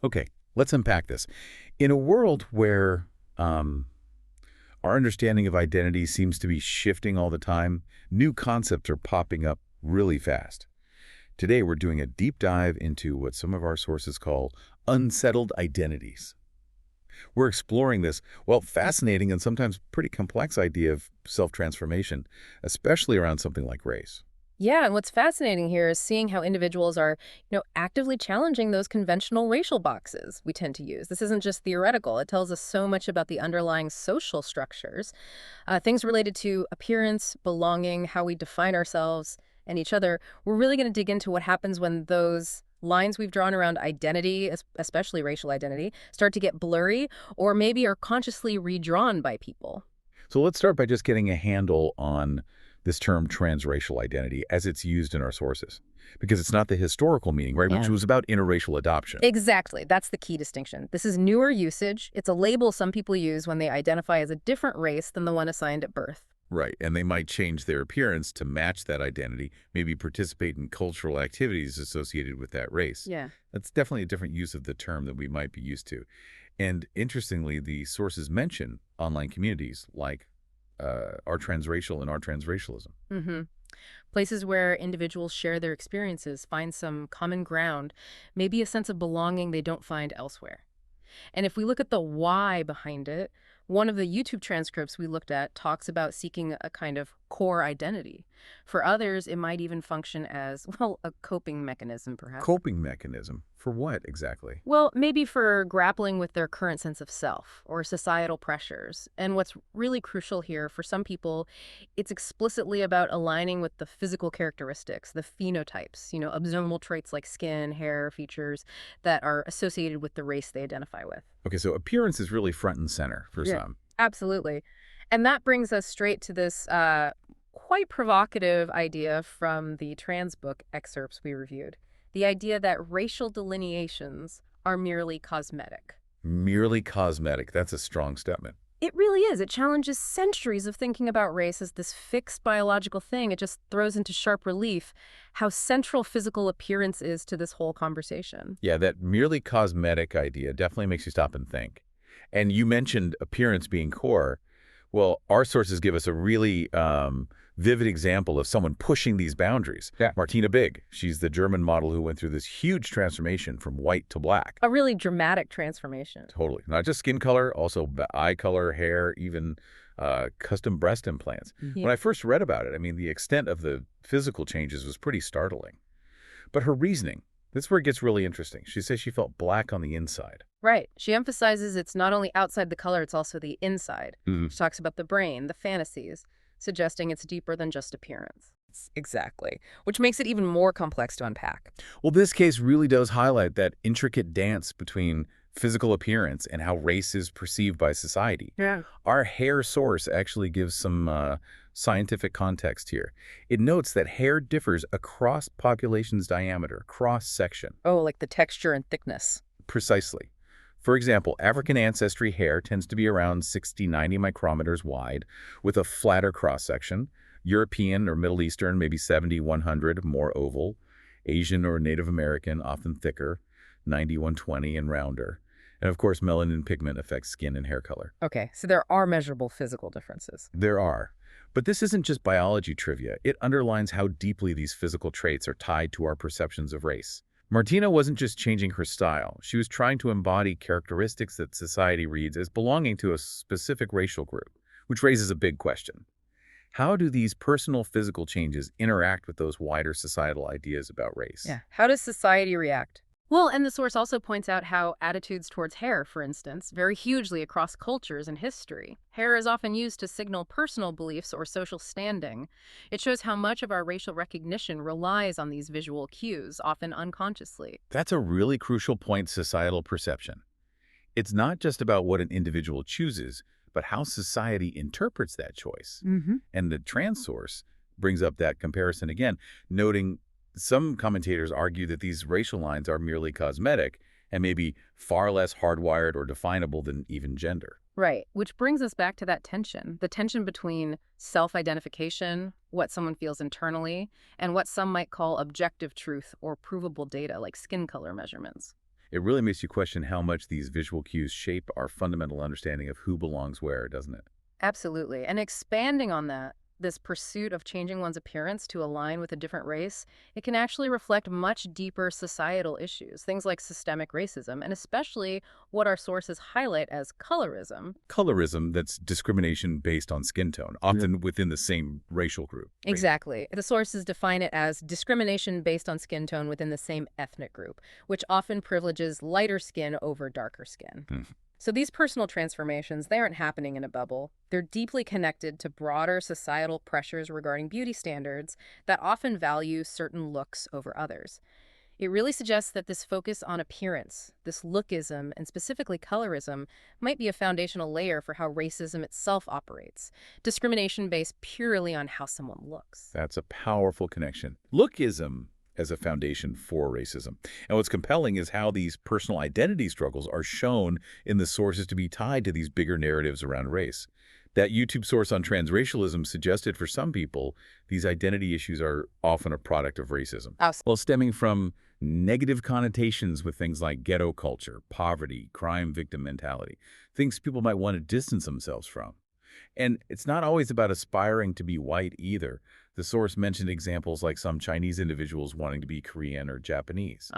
Okay, let's unpack this. In a world where our understanding of identity seems to be shifting all the time, new concepts are popping up really fast. Today, we're doing a deep dive into what some of our sources call unsettled identities. We're exploring this, well, fascinating and sometimes pretty complex idea of self-transformation, especially around something like race. Yeah, and what's fascinating here is seeing how individuals are, actively challenging those conventional racial boxes we tend to use. This isn't just theoretical. It tells us so much about the underlying social structures, things related to appearance, belonging, how we define ourselves and each other. We're really going to dig into what happens when those lines we've drawn around identity, especially racial identity, start to get blurry or maybe are consciously redrawn by people. So let's start by just getting a handle on this term transracial identity as it's used in our sources. Because it's not the historical meaning, right, which Yeah. was about interracial adoption. Exactly. That's the key distinction. This is newer usage. It's a label some people use when they identify as a different race than the one assigned at birth. Right, and they might change their appearance to match that identity, maybe participate in cultural activities associated with that race. Yeah. That's definitely a different use of the term than we might be used to. And interestingly, the sources mention online communities like Our Transracial and Our Transracialism. Mm-hmm. Places where individuals share their experiences, find some common ground, maybe a sense of belonging they don't find elsewhere. And if we look at the why behind it, one of the YouTube transcripts we looked at talks about seeking a kind of core identity. For others, it might even function as, well, a coping mechanism, perhaps. Coping mechanism. For what exactly? Well, maybe for grappling with their current sense of self or societal pressures. And what's really crucial here, for some people, it's explicitly about aligning with the physical characteristics, the phenotypes, abnormal traits like skin, hair, features that are associated with the race they identify with. Okay, so appearance is really front and center for Yeah. some. Absolutely. And that brings us straight to this quite provocative idea from the trans book excerpts we reviewed. The idea that racial delineations are merely cosmetic. Merely cosmetic. That's a strong statement. It really is. It challenges centuries of thinking about race as this fixed biological thing. It just throws into sharp relief how central physical appearance is to this whole conversation. Yeah, that merely cosmetic idea definitely makes you stop and think. And you mentioned appearance being core. Well, our sources give us a really vivid example of someone pushing these boundaries. Yeah. Martina Big. She's the German model who went through this huge transformation from white to black. A really dramatic transformation. Totally. Not just skin color, also eye color, hair, even custom breast implants. Yeah. When I first read about it, I mean, the extent of the physical changes was pretty startling. But her reasoning, this is where it gets really interesting. She says she felt black on the inside. Right. She emphasizes it's not only outside the color, it's also the inside. Mhm. She talks about the brain, the fantasies, suggesting it's deeper than just appearance. Exactly. Which makes it even more complex to unpack. Well, this case really does highlight that intricate dance between physical appearance and how race is perceived by society. Yeah. Our hair source actually gives some scientific context here. It notes that hair differs across population's diameter, cross-section. Oh, like the texture and thickness. Precisely. For example, African ancestry hair tends to be around 60-90 micrometers wide with a flatter cross-section. European or Middle Eastern, maybe 70-100, more oval. Asian or Native American, often thicker, 90-120 and rounder. And of course, melanin pigment affects skin and hair color. Okay, so there are measurable physical differences. There are. But this isn't just biology trivia. It underlines how deeply these physical traits are tied to our perceptions of race. Martina wasn't just changing her style. She was trying to embody characteristics that society reads as belonging to a specific racial group, which raises a big question. How do these personal physical changes interact with those wider societal ideas about race? Yeah. How does society react? Well, and the source also points out how attitudes towards hair, for instance, vary hugely across cultures and history. Hair is often used to signal personal beliefs or social standing. It shows how much of our racial recognition relies on these visual cues, often unconsciously. That's a really crucial point, societal perception. It's not just about what an individual chooses, but how society interprets that choice. Mm-hmm. And the trans source brings up that comparison again, noting some commentators argue that these racial lines are merely cosmetic and maybe far less hardwired or definable than even gender. Right, which brings us back to that tension, the tension between self-identification, what someone feels internally, and what some might call objective truth or provable data like skin color measurements. It really makes you question how much these visual cues shape our fundamental understanding of who belongs where, doesn't it? Absolutely. And expanding on that, this pursuit of changing one's appearance to align with a different race, it can actually reflect much deeper societal issues, things like systemic racism, and especially what our sources highlight as colorism. Colorism, that's discrimination based on skin tone, often within the same racial group. Right. Exactly. The sources define it as discrimination based on skin tone within the same ethnic group, which often privileges lighter skin over darker skin. Hmm. So these personal transformations, they aren't happening in a bubble. They're deeply connected to broader societal pressures regarding beauty standards that often value certain looks over others. It really suggests that this focus on appearance, this lookism, and specifically colorism, might be a foundational layer for how racism itself operates. Discrimination based purely on how someone looks. That's a powerful connection. Lookism as a foundation for racism. And what's compelling is how these personal identity struggles are shown in the sources to be tied to these bigger narratives around race. That YouTube source on transracialism suggested for some people, these identity issues are often a product of racism. Well, stemming from negative connotations with things like ghetto culture, poverty, crime victim mentality, things people might want to distance themselves from. And it's not always about aspiring to be white either. The source mentioned examples like some Chinese individuals wanting to be Korean or Japanese.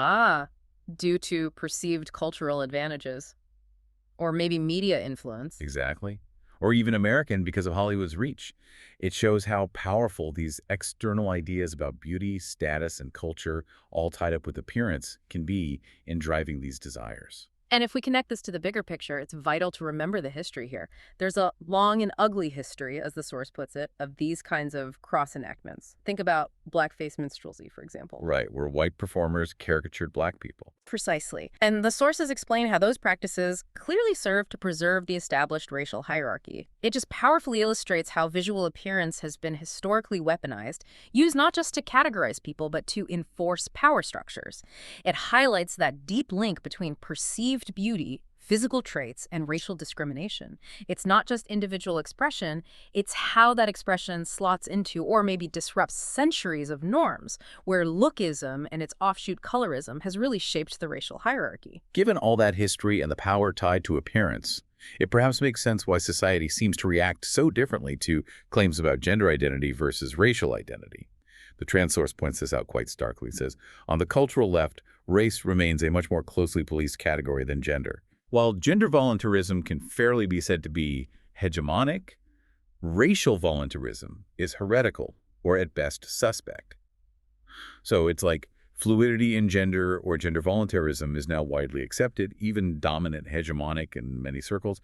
Due to perceived cultural advantages. Or maybe media influence. Exactly. Or even American because of Hollywood's reach. It shows how powerful these external ideas about beauty, status, and culture, all tied up with appearance, can be in driving these desires. And if we connect this to the bigger picture, it's vital to remember the history here. There's a long and ugly history, as the source puts it, of these kinds of cross-enactments. Think about blackface minstrelsy, for example. Right, where white performers caricatured black people. Precisely. And the sources explain how those practices clearly serve to preserve the established racial hierarchy. It just powerfully illustrates how visual appearance has been historically weaponized, used not just to categorize people, but to enforce power structures. It highlights that deep link between perceived beauty, physical traits, and racial discrimination. It's not just individual expression, it's how that expression slots into or maybe disrupts centuries of norms, where lookism and its offshoot colorism has really shaped the racial hierarchy. Given all that history and the power tied to appearance, it perhaps makes sense why society seems to react so differently to claims about gender identity versus racial identity. The trans source points this out quite starkly. It says, on the cultural left, race remains a much more closely policed category than gender. While gender voluntarism can fairly be said to be hegemonic, racial voluntarism is heretical or at best suspect. So it's like fluidity in gender or gender voluntarism is now widely accepted, even dominant hegemonic in many circles.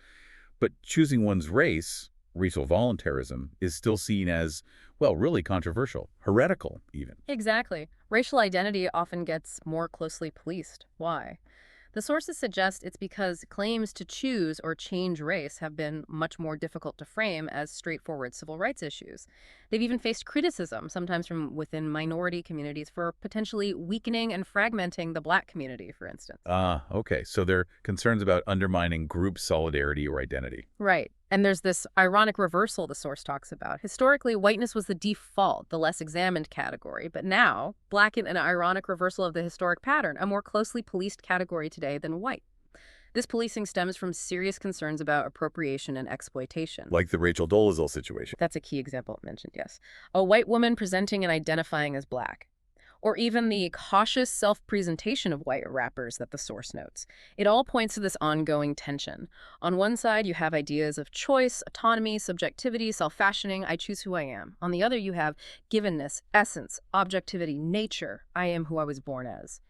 But choosing one's race, racial voluntarism, is still seen as, well, really controversial, heretical even. Exactly. Racial identity often gets more closely policed. Why? The sources suggest it's because claims to choose or change race have been much more difficult to frame as straightforward civil rights issues. They've even faced criticism, sometimes from within minority communities, for potentially weakening and fragmenting the Black community, for instance. Okay. So there are concerns about undermining group solidarity or identity. Right. And there's this ironic reversal the source talks about. Historically, whiteness was the default, the less examined category. But now, Black in an ironic reversal of the historic pattern, a more closely policed category today than white. This policing stems from serious concerns about appropriation and exploitation. Like the Rachel Dolezal situation. That's a key example mentioned, yes. A white woman presenting and identifying as Black. Or even the cautious self-presentation of white rappers that the source notes. It all points to this ongoing tension. On one side, you have ideas of choice, autonomy, subjectivity, self-fashioning, I choose who I am. On the other, you have givenness, essence, objectivity, nature, I am who I was born as.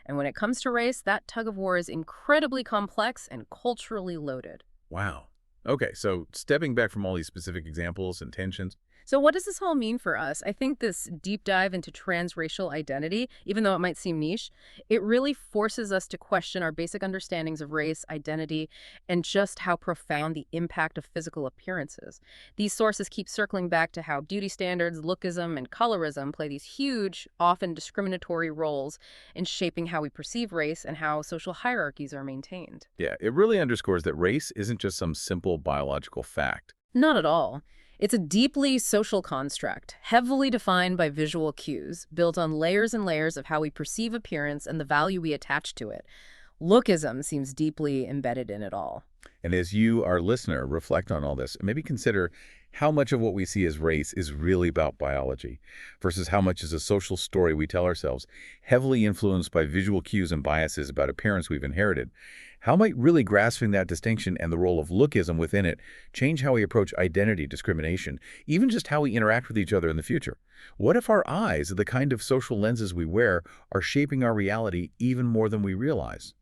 And when it comes to race, that tug-of-war is incredibly complex and culturally loaded. Wow. Okay, so stepping back from all these specific examples and tensions, So what does this all mean for us? I think this deep dive into transracial identity, even though it might seem niche, it really forces us to question our basic understandings of race, identity, and just how profound the impact of physical appearance is. These sources keep circling back to how beauty standards, lookism, and colorism play these huge, often discriminatory roles in shaping how we perceive race and how social hierarchies are maintained. yeah, it really underscores that race isn't just some simple biological fact. Not at all. It's a deeply social construct, heavily defined by visual cues, built on layers and layers of how we perceive appearance and the value we attach to it. Lookism seems deeply embedded in it all. And as you, our listener, reflect on all this, maybe consider how much of what we see as race is really about biology versus how much is a social story we tell ourselves, heavily influenced by visual cues and biases about appearance we've inherited. How might really grasping that distinction and the role of lookism within it change how we approach identity discrimination, even just how we interact with each other in the future? What if our eyes, the kind of social lenses we wear, are shaping our reality even more than we realize?